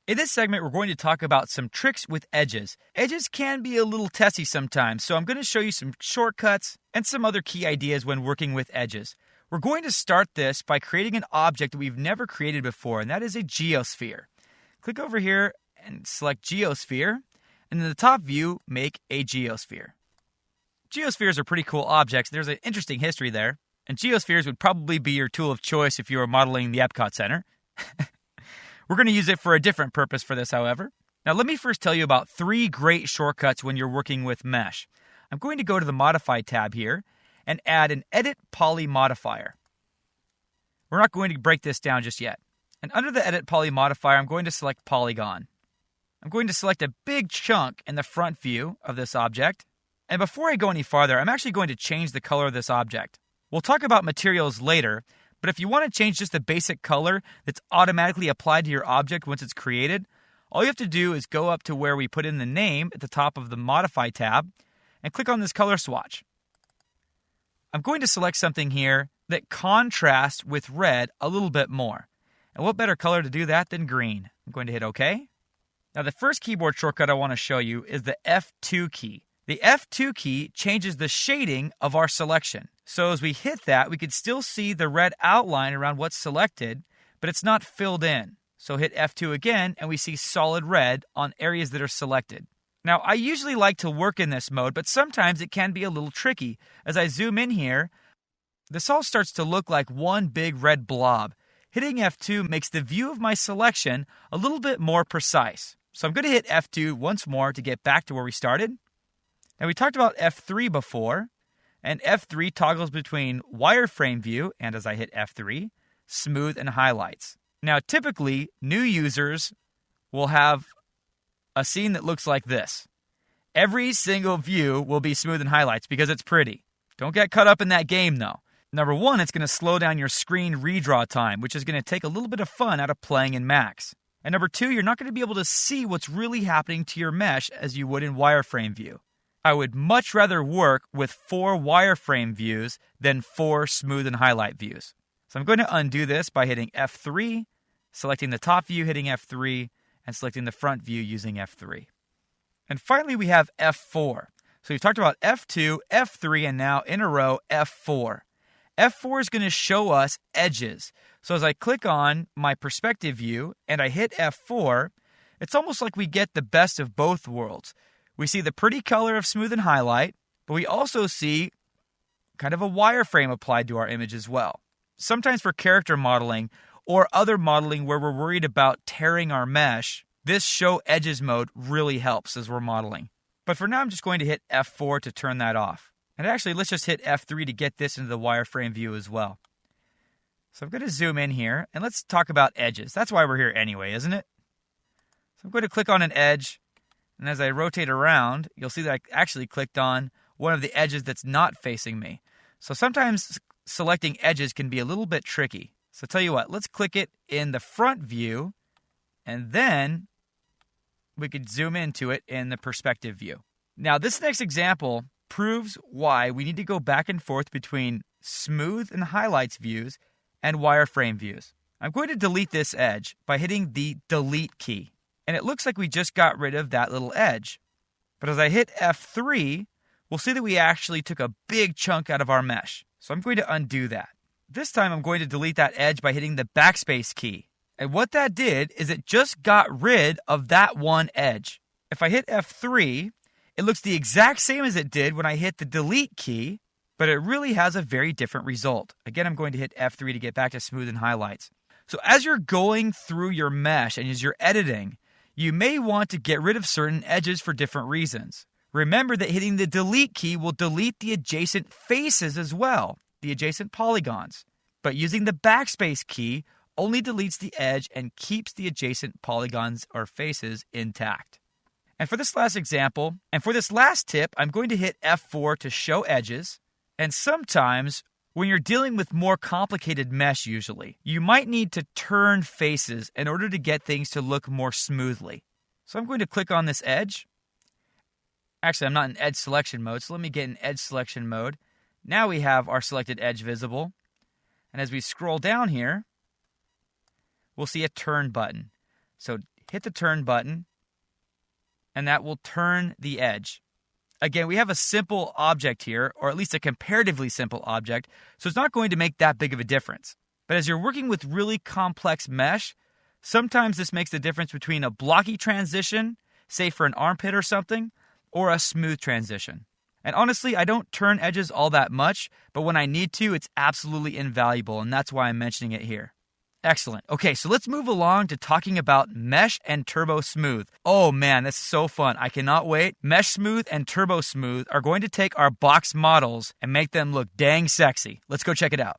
In this segment, we're going to talk about some tricks with edges. Edges can be a little testy sometimes, so I'm going to show you some shortcuts and some other key ideas when working with edges. We're going to start this by creating an object that we've never created before, and that is a geosphere. Click over here and select Geosphere, and in the top view, make a geosphere. Geospheres are pretty cool objects. There's an interesting history there, and geospheres would probably be your tool of choice if you were modeling the Epcot Center. We're going to use it for a different purpose for this, however. Now, let me first tell you about 3 great shortcuts when you're working with mesh. I'm going to go to the Modify tab here and add an Edit Poly Modifier. We're not going to break this down just yet. And under the Edit Poly Modifier, I'm going to select Polygon. I'm going to select a big chunk in the front view of this object. And before I go any farther, I'm actually going to change the color of this object. We'll talk about materials later, but if you want to change just the basic color that's automatically applied to your object once it's created, all you have to do is go up to where we put in the name at the top of the Modify tab and click on this color swatch. I'm going to select something here that contrasts with red a little bit more. And what better color to do that than green? I'm going to hit OK. Now the first keyboard shortcut I want to show you is the F2 key. The F2 key changes the shading of our selection. So as we hit that, we can still see the red outline around what's selected, but it's not filled in. So hit F2 again, and we see solid red on areas that are selected. Now, I usually like to work in this mode, but sometimes it can be a little tricky. As I zoom in here, this all starts to look like one big red blob. Hitting F2 makes the view of my selection a little bit more precise. So I'm going to hit F2 once more to get back to where we started. Now, we talked about F3 before, and F3 toggles between wireframe view, and as I hit F3, smooth and highlights. Now, typically, new users will have a scene that looks like this. Every single view will be smooth and highlights because it's pretty. Don't get caught up in that game, though. Number 1, it's going to slow down your screen redraw time, which is going to take a little bit of fun out of playing in Max. And number 2, you're not going to be able to see what's really happening to your mesh as you would in wireframe view. I would much rather work with 4 wireframe views than 4 smooth and highlight views. So I'm going to undo this by hitting F3, selecting the top view, hitting F3, and selecting the front view using F3. And finally, we have F4. So we've talked about F2, F3, and now in a row, F4. F4 is going to show us edges. So as I click on my perspective view and I hit F4, it's almost like we get the best of both worlds. We see the pretty color of smooth and highlight, but we also see kind of a wireframe applied to our image as well. Sometimes for character modeling or other modeling where we're worried about tearing our mesh, this show edges mode really helps as we're modeling. But for now, I'm just going to hit F4 to turn that off. And actually, let's just hit F3 to get this into the wireframe view as well. So I'm going to zoom in here, and let's talk about edges. That's why we're here anyway, isn't it? So I'm going to click on an edge, and as I rotate around, you'll see that I actually clicked on one of the edges that's not facing me. So sometimes selecting edges can be a little bit tricky. So tell you what, let's click it in the front view, and then we could zoom into it in the perspective view. Now, this next example proves why we need to go back and forth between smooth and highlights views and wireframe views. I'm going to delete this edge by hitting the delete key. And it looks like we just got rid of that little edge. But as I hit F3, we'll see that we actually took a big chunk out of our mesh. So I'm going to undo that. This time I'm going to delete that edge by hitting the backspace key. And what that did is it just got rid of that one edge. If I hit F3, it looks the exact same as it did when I hit the delete key, but it really has a very different result. Again, I'm going to hit F3 to get back to smooth and highlights. So as you're going through your mesh and as you're editing, you may want to get rid of certain edges for different reasons. Remember that hitting the delete key will delete the adjacent faces as well, the adjacent polygons. But using the backspace key only deletes the edge and keeps the adjacent polygons or faces intact. And for this last example, and for this last tip, I'm going to hit F4 to show edges. And sometimes, when you're dealing with more complicated mesh usually, you might need to turn faces in order to get things to look more smoothly. So I'm going to click on this edge. Actually, I'm not in edge selection mode, so let me get in edge selection mode. Now we have our selected edge visible. And as we scroll down here, we'll see a turn button. So hit the turn button, and that will turn the edge. Again, we have a simple object here, or at least a comparatively simple object, so it's not going to make that big of a difference. But as you're working with really complex mesh, sometimes this makes the difference between a blocky transition, say for an armpit or something, or a smooth transition. And honestly, I don't turn edges all that much, but when I need to, it's absolutely invaluable, and that's why I'm mentioning it here. Excellent. Okay, so let's move along to talking about Mesh and Turbo Smooth. Oh man, that's so fun. I cannot wait. Mesh Smooth and Turbo Smooth are going to take our box models and make them look dang sexy. Let's go check it out.